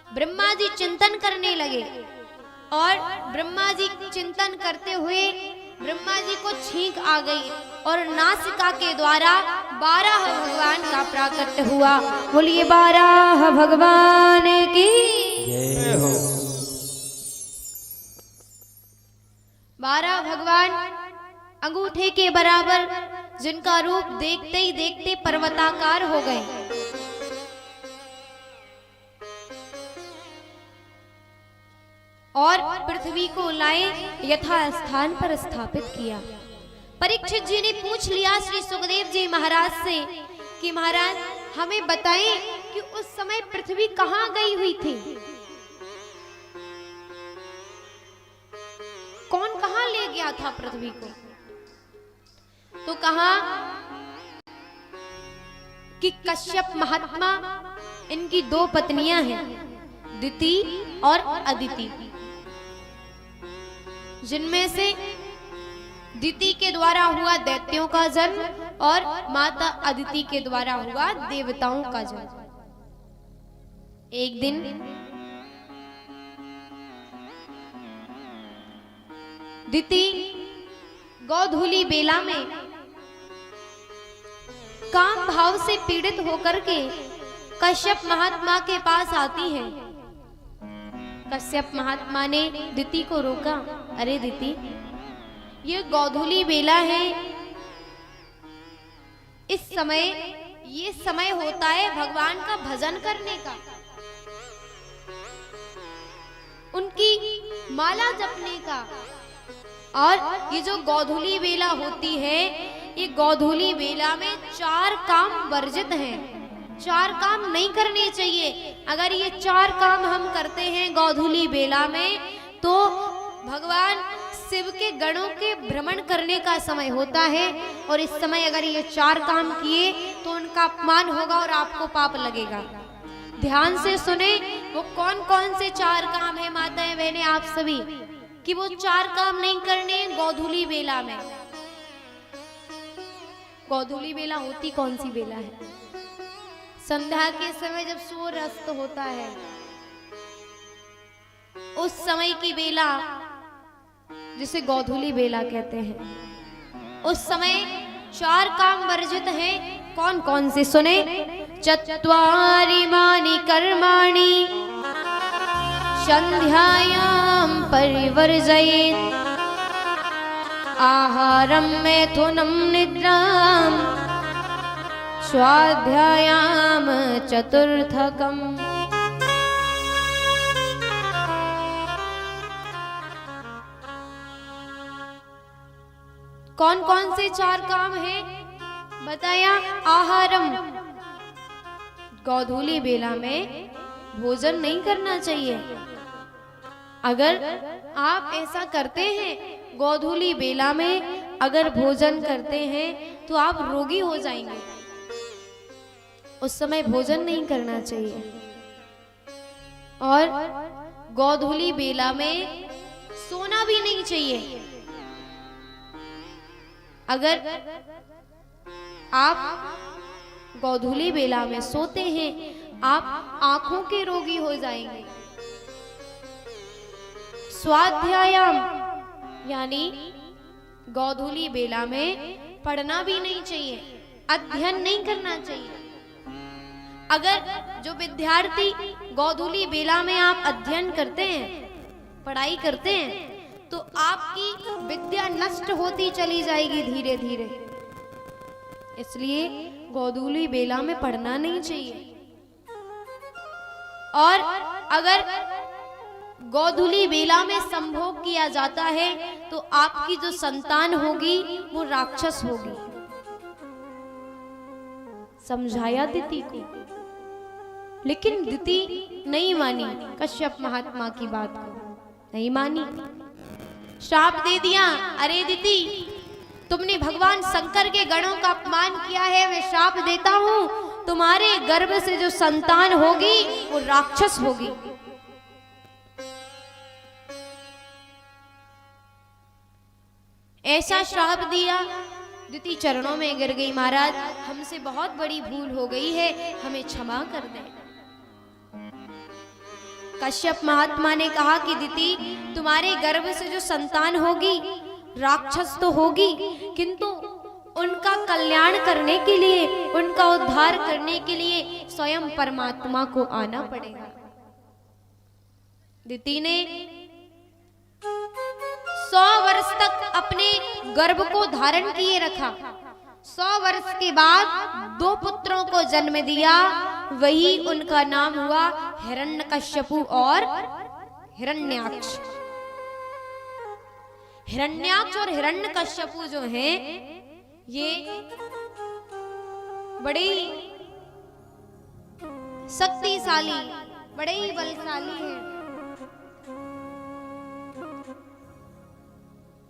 ब्रह्मा जी चिंतन करने लगे और ब्रह्मा जी चिंतन करते हुए ब्रह्मा जी को छींक आ गई और नासिका के द्वारा 12 भगवान का प्राकट्य हुआ। बोलिए 12 भगवान की जय हो। 12 भगवान अंगूठे के बराबर, जिनका रूप देखते ही देखते पर्वताकार हो गए। और पृथ्वी को लाए यथा स्थान पर स्थापित किया। परीक्षित जी ने पूछ लिया श्री सुखदेव जी महाराज से कि महाराज हमें बताएं कि उस समय पृथ्वी कहां गई हुई थी, कौन कहां ले गया था पृथ्वी को? तो कहा कि कश्यप महात्मा, इनकी 2 पत्नियां हैं, दिति और अदिति, जिनमें से दिति के द्वारा हुआ दैत्यों का जन्म और माता अदिति के द्वारा हुआ देवताओं का जन्म। एक दिन दिति गोधूली बेला में काम भाव से पीड़ित होकर के कश्यप महात्मा के पास आती है। कश्यप महात्मा ने दिति को रोका, अरे दिति, ये गोधूली बेला है, इस समय ये समय होता है भगवान का भजन करने का, उनकी माला जपने का। और ये जो गोधूली बेला होती है, ये गोधूली बेला में 4 काम वर्जित हैं, 4 काम नहीं करने चाहिए। अगर ये 4 काम हम करते हैं गोधूली बेला में, तो भगवान शिव के गणों के भ्रमण करने का समय होता है, और इस समय अगर ये 4 काम किए तो उनका अपमान होगा और आपको पाप लगेगा। ध्यान से सुने, वो कौन कौन से 4 काम है माताएं बहनें आप सभी, कि वो 4 काम नहीं करने गोधूली बेला में। गोधूली बेला होती कौन सी बेला है? संध्या के समय जब सूर्य अस्त होता है, उस समय की बेला जिसे गोधूली बेला कहते हैं। उस समय 4 काम वर्जित हैं, कौन कौन से सुने? चत्वारिमानि कर्माणि संध्यायां परिवर्जयेत्, आहारं मैथुनं निद्रां स्वाध्यायाम चतुर्थकम्। कौन कौन से 4 काम हैं बताया? आहारम, गोधूली बेला में भोजन नहीं करना चाहिए। अगर आप ऐसा करते हैं, गोधूली बेला में अगर भोजन करते हैं, तो आप रोगी हो जाएंगे। उस समय भोजन नहीं करना चाहिए। और गोधूली बेला में सोना भी नहीं चाहिए। अगर आप गोधूली बेला में सोते हैं, आप आंखों के रोगी हो जाएंगे। स्वाध्यायाम यानी गोधूली बेला में पढ़ना भी नहीं चाहिए, अध्ययन नहीं करना चाहिए। अगर जो विद्यार्थी गोधूली बेला में आप अध्ययन करते हैं, पढ़ाई करते हैं, तो आपकी विद्या नष्ट होती चली जाएगी धीरे धीरे। इसलिए गोधूली बेला में पढ़ना नहीं चाहिए। और अगर गोधूली बेला में संभोग किया जाता है, तो आपकी जो संतान होगी वो राक्षस होगी। समझाया दिति को, लेकिन दिति नहीं मानी, कश्यप महात्मा की बात को नहीं मानी, श्राप दे दिया। अरे दिति, तुमने भगवान शंकर के गणों का अपमान किया है, मैं श्राप देता हूं, तुम्हारे गर्भ से जो संतान होगी वो राक्षस होगी। ऐसा श्राप दिया, द्वितीय चरणों में गिर गई, महाराज हमसे बहुत बड़ी भूल हो गई है, हमें क्षमा कर दें। कश्यप महात्मा ने कहा कि दीदी तुम्हारे गर्भ से जो संतान होगी राक्षस तो होगी, किंतु उनका कल्याण करने के लिए, उनका उद्धार करने के लिए स्वयं परमात्मा को आना पड़ेगा। दीदी ने 100 वर्ष तक अपने गर्भ को धारण किए रखा। 100 वर्ष के बाद 2 पुत्रों को जन्म दिया, वही उनका नाम हुआ हिरण्यकश्यपु और हिरण्याक्ष। हिरण्याक्ष और हिरण्यकश्यपु जो हैं ये बड़े शक्तिशाली, बड़े ही बलशाली हैं।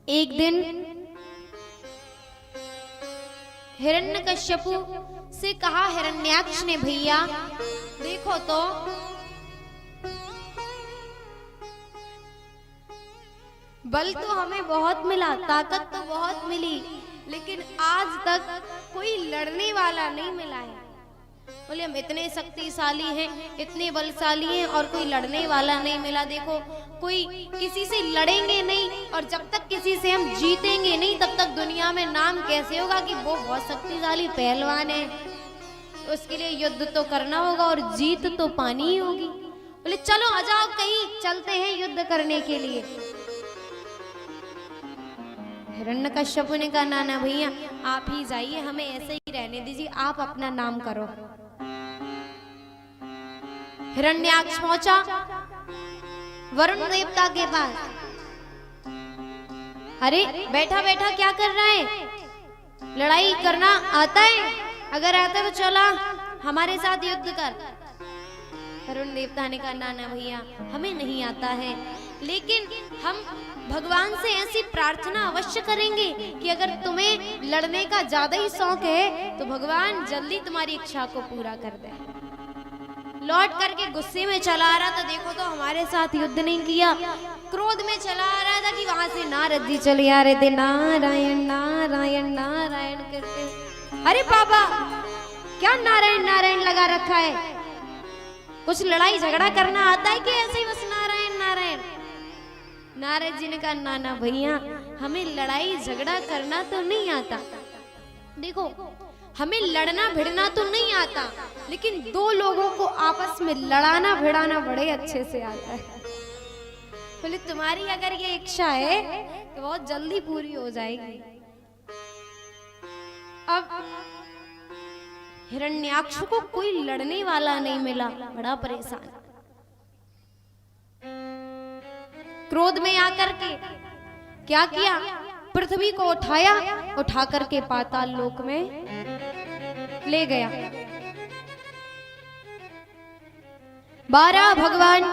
एक दिन हिरण्यकश्यपु से कहा हिरण्याक्ष ने, भैया देखो तो बल तो हमें बहुत मिला, ताकत तो बहुत मिली, लेकिन आज तक कोई लड़ने वाला नहीं मिला है। बोले हम इतने शक्तिशाली हैं, इतने बलशाली हैं और कोई लड़ने वाला नहीं मिला। देखो कोई किसी से लड़ेंगे नहीं और जब तक किसी से हम जीतेंगे नहीं तब तक दुनिया में नाम कैसे होगा कि वो बहुत शक्तिशाली पहलवान है। उसके लिए युद्ध तो करना होगा और जीत तो पानी ही होगी। बोले चलो आ जाओ, कहीं चलते हैं युद्ध करने के लिए। हिरण्यकश्यपु ने कहा ना भैया आप ही जाइए, हमें ऐसे ही रहने दीजिए, आप अपना नाम करो। हिरण्याक्ष पहुंचा वरुण देवता के पास। अरे बैठा बैठा क्या कर रहा है, लड़ाई करना आता है? अगर आता है तो चला हमारे साथ युद्ध कर। वरुण देवता ने कहा ना भैया हमें नहीं आता है, लेकिन हम भगवान से ऐसी प्रार्थना अवश्य करेंगे कि अगर तुम्हें लड़ने का ज्यादा ही शौक है तो भगवान जल्दी तुम्हारी इच्छा को पूरा कर दे। लौट करके गुस्से में चला आ रहा था, देखो तो हमारे साथ युद्ध नहीं किया। क्रोध में चला आ रहा था कि वहां से नारद जी चले आ रहे थे, नारायण नारायण नारायण करते। अरे बाबा क्या नारायण नारायण लगा रखा है, कुछ लड़ाई झगड़ा करना आता है कि ऐसे ही बस नारायण नारायण? नारद जी ने कहा ना भैया हमें लड़ाई झगड़ा करना तो नहीं आता। देखो हमें लड़ना भिड़ना तो नहीं आता, लेकिन 2 लोगों को आपस में लड़ाना भिड़ाना बड़े अच्छे से आता है। बोले तुम्हारी अगर ये इच्छा है तो बहुत जल्दी पूरी हो जाएगी। अब हिरण्याक्ष को कोई लड़ने वाला नहीं मिला, बड़ा परेशान। क्रोध में आकर के क्या किया, पृथ्वी को उठाया, उठा करके पाताल लोक में ले गया। 12 भगवान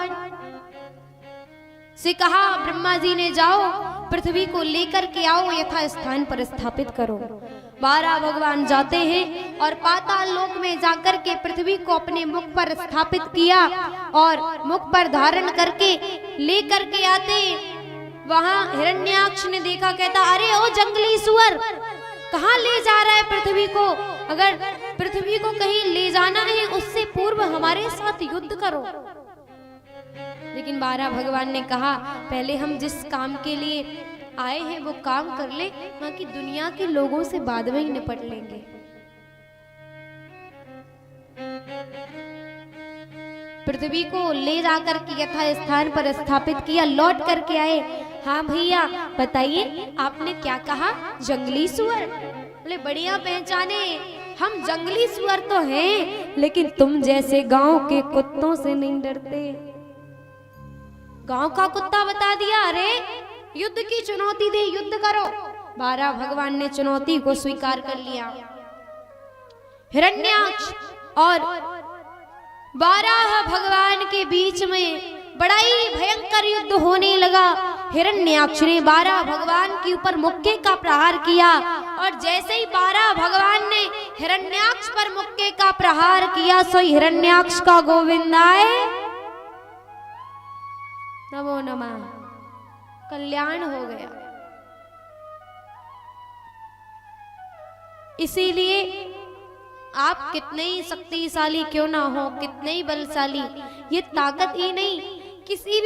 से कहा ब्रह्मा जी ने जाओ पृथ्वी को लेकर के आओ, यथा स्थान पर स्थापित करो। 12 भगवान जाते हैं और पाताल लोक में जाकर के पृथ्वी को अपने मुख पर स्थापित किया और मुख पर धारण करके लेकर के आते। वहां हिरण्याक्ष ने देखा, कहता अरे ओ जंगली सुअर कहां ले जा रहा है पृथ्वी को? अगर पृथ्वी को कहीं ले जाना है उससे पूर्व हमारे साथ युद्ध करो। लेकिन 12 भगवान ने कहा पहले हम जिस काम के लिए आए हैं वो काम कर ले, बाकी दुनिया के लोगों से बाद में ही निपट लेंगे। पृथ्वी को ले जाकर के यथा स्थान पर स्थापित किया, लौट करके आए। हाँ भैया बताइए आपने क्या कहा? जंगली सुअर? बोले बढ़िया पहचाने, हम जंगली सुअर तो हैं लेकिन तुम जैसे गांव के कुत्तों से नहीं डरते। गांव का कुत्ता बता दिया, अरे युद्ध की चुनौती दे, युद्ध करो। 12 भगवान ने चुनौती को स्वीकार कर लिया। हिरण्याक्ष और 12 भगवान के बीच में बड़ा ही भयंकर युद्ध होने लगा हिरण्याक्ष ने 12 भगवान के ऊपर मुक्के का प्रहार किया, और जैसे ही 12 भगवान ने हिरण्याक्ष पर मुक्के का प्रहार किया, सो हिरण्याक्ष का गोविंदाय नमो नमः कल्याण हो गया। इसीलिए आप कितने ही शक्तिशाली क्यों ना हो, कितने ही बलशाली, ये ताकत ही नहीं, किसी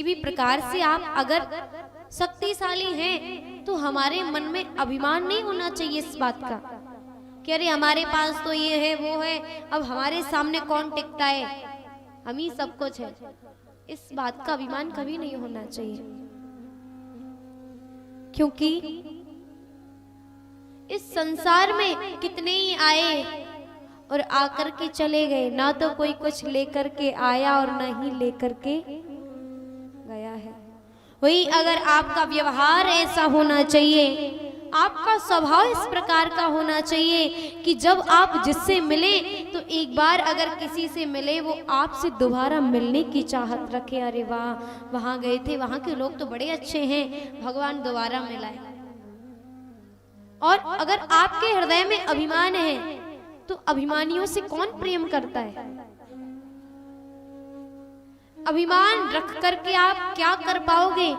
भी प्रकार से आप अगर शक्तिशाली हैं तो हमारे मन में अभिमान नहीं होना चाहिए इस बात का कि अरे हमारे पास तो ये है वो है, अब हमारे सामने कौन टिकता है, हम ही सब कुछ है। इस बात का अभिमान कभी नहीं होना चाहिए, क्योंकि इस संसार में कितने ही आए और आकर के चले गए, ना तो कोई कुछ लेकर के आया और ना ही लेकर के गया है। वही अगर आपका व्यवहार ऐसा होना चाहिए, आपका स्वभाव इस प्रकार का होना चाहिए कि जब आप जिससे मिले तो एक बार अगर किसी से मिले वो आपसे दोबारा मिलने की चाहत रखे, अरे वाह वहां गए थे, वहां के लोग तो बड़े अच्छे हैं, भगवान दोबारा मिलाए। और अगर आपके हृदय में अभिमान है तो अभिमानियों से कौन प्रेम करता है? अभिमान रख करके आप क्या कर पाओगे?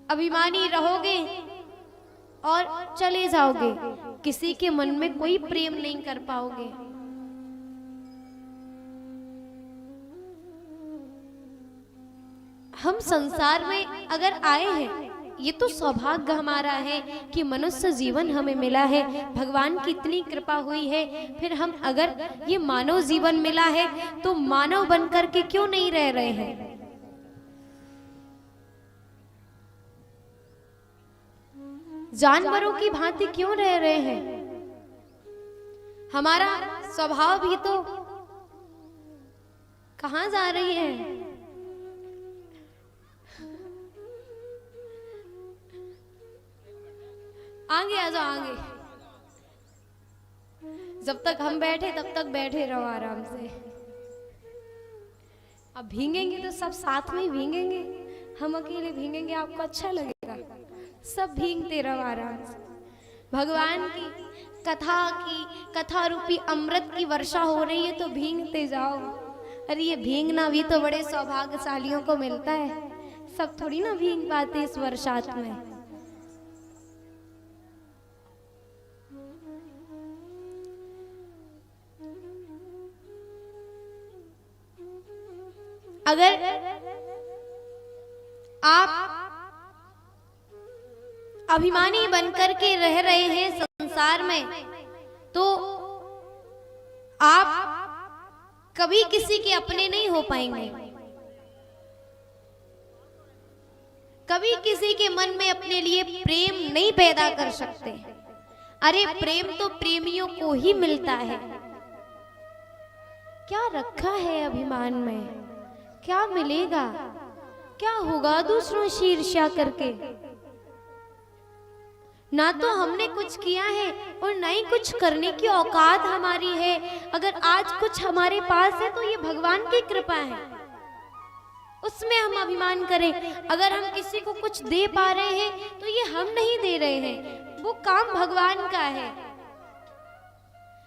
अभिमानी रहोगे और चले जाओगे, किसी के मन में कोई प्रेम नहीं कर पाओगे। हम संसार में अगर आए हैं, ये तो सौभाग्य हमारा है कि मनुष्य जीवन हमें मिला है, भगवान की इतनी कृपा हुई है। फिर हम अगर ये मानव जीवन मिला है तो मानव बन करके क्यों नहीं रह रहे हैं? जानवरों की भांति क्यों रह रहे हैं? हमारा स्वभाव भी तो कहां जा रही है? आगे आ जाओ, आगे। जब तक हम बैठे तब तक बैठे रहो आराम से। अब भीगेंगे तो सब साथ में भीगेंगे, हम अकेले भीगेंगे आपको अच्छा लगेगा? सब भीगते रहो आराम से। भगवान की कथा रूपी अमृत की वर्षा हो रही है तो भीगते जाओ। अरे ये भीगना भी तो बड़े सौभाग्यशालियों को मिलता है, सब थोड़ी ना भीग पाते इस वर्षात में। अगर आप अभिमानी बनकर के रह रहे हैं संसार में तो आप कभी किसी के अपने नहीं हो पाएंगे, कभी किसी के मन में अपने लिए प्रेम नहीं पैदा कर सकते। अरे प्रेम तो प्रेमियों को ही मिलता है। क्या रखा है अभिमान में? क्या मिलेगा? क्या होगा दूसरों से ईर्ष्या करके? ना तो हमने कुछ किया है और ना ही कुछ करने की औकात हमारी है। अगर आज कुछ हमारे पास है तो ये भगवान की कृपा है, उसमें हम अभिमान करें। अगर हम किसी को कुछ दे पा रहे हैं तो ये हम नहीं दे रहे हैं, वो काम भगवान का है,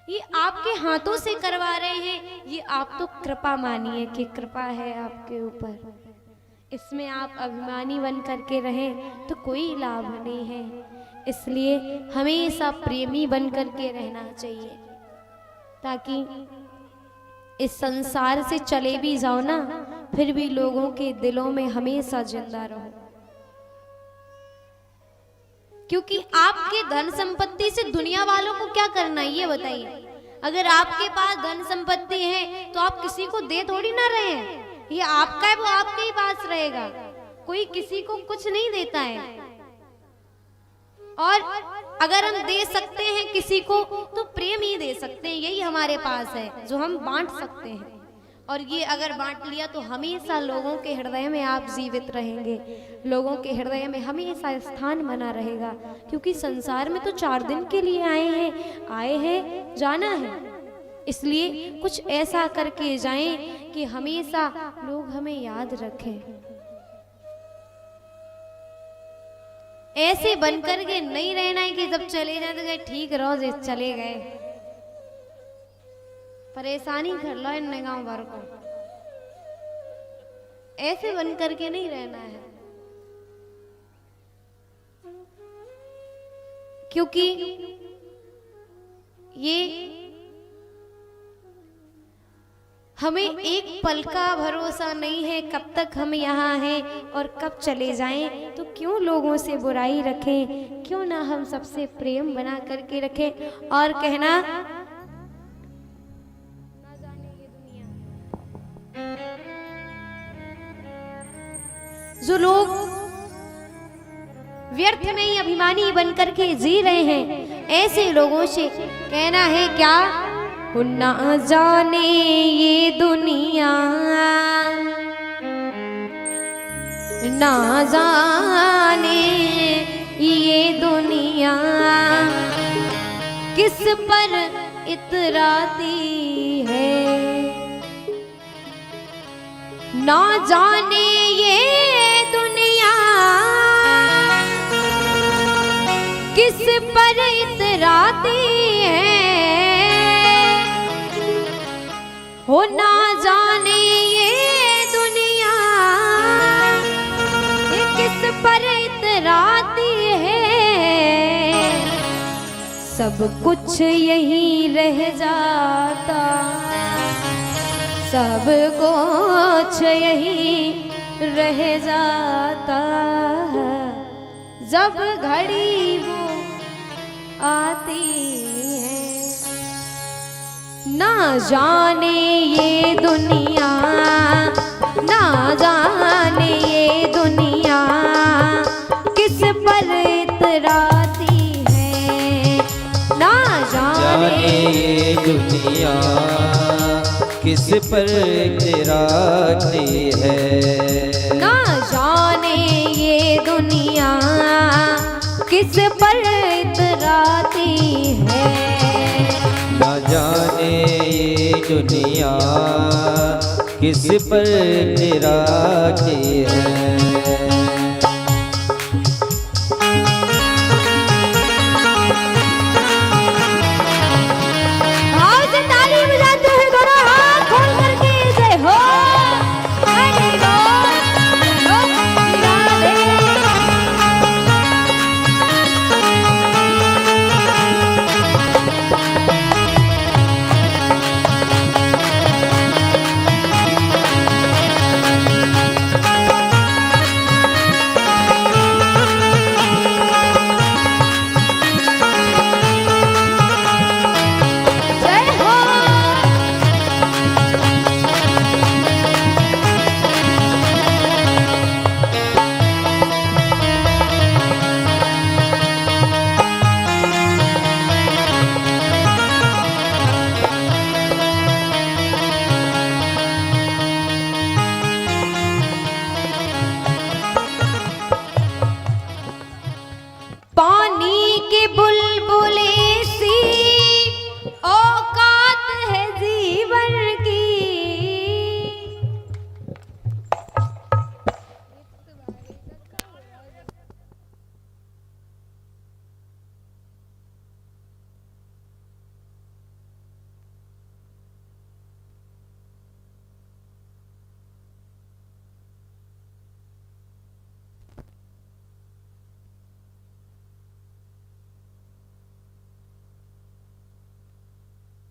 ये आपके हाथों से करवा रहे हैं। ये आप तो कृपा मानिए कि कृपा है आपके ऊपर, इसमें आप अभिमानी बन करके रहें तो कोई लाभ नहीं है। इसलिए हमेशा प्रेमी बन करके रहना चाहिए, ताकि इस संसार से चले भी जाओ ना, फिर भी लोगों के दिलों में हमेशा जिंदा रहो। क्योंकि आपके धन संपत्ति से दुनिया वालों को क्या करना है ये बताइए? अगर आपके पास धन संपत्ति है तो आप किसी को दे थोड़ी ना रहे हैं, ये आपका है, वो आपके ही पास रहेगा। कोई किसी को कुछ नहीं देता है। और अगर हम दे सकते हैं किसी को तो प्रेम ही दे सकते हैं, यही हमारे पास है जो हम बांट सकते हैं। और ये अगर बांट लिया तो हमेशा लोगों के हृदय में आप जीवित रहेंगे, लोगों के हृदय में हमेशा स्थान बना रहेगा। क्योंकि संसार में तो 4 दिन के लिए आए हैं, जाना है। इसलिए कुछ ऐसा करके जाएं कि हमेशा लोग हमें याद रखें। ऐसे बनकर के नहीं रहना है कि जब चले जाए तो गए ठीक रहो जे चले गए, परेशानी कर लो इन गांव भर को। ऐसे बनकर के नहीं रहना है, क्योंकि ये हमें एक पल का भरोसा नहीं है कब तक हम यहाँ हैं और कब चले जाएं। तो क्यों लोगों से बुराई रखें, क्यों ना हम सबसे प्रेम बना करके रखें। और कहना ना जाने ये दुनिया, जो लोग व्यर्थ में ही अभिमानी बनकर के जी रहे हैं, ऐसे लोगों से कहना है क्या, ना जाने ये दुनिया, ना जाने ये दुनिया किस पर इतराती है, ना जाने ये दुनिया किस पर इतराती है, हो ना जाने ये दुनिया ये किस पर इतराती है। सब कुछ यही रह जाता, सब कुछ यही रह जाता, जब घड़ी वो आती है। ना जाने ये दुनिया, ना जाने ये दुनिया किस पर इतराती है, ना जाने ये दुनिया किस पर इतराती है, ना जाने ये दुनिया किस पर इतराती है, ना जाने ये दुनिया किस पर इतराती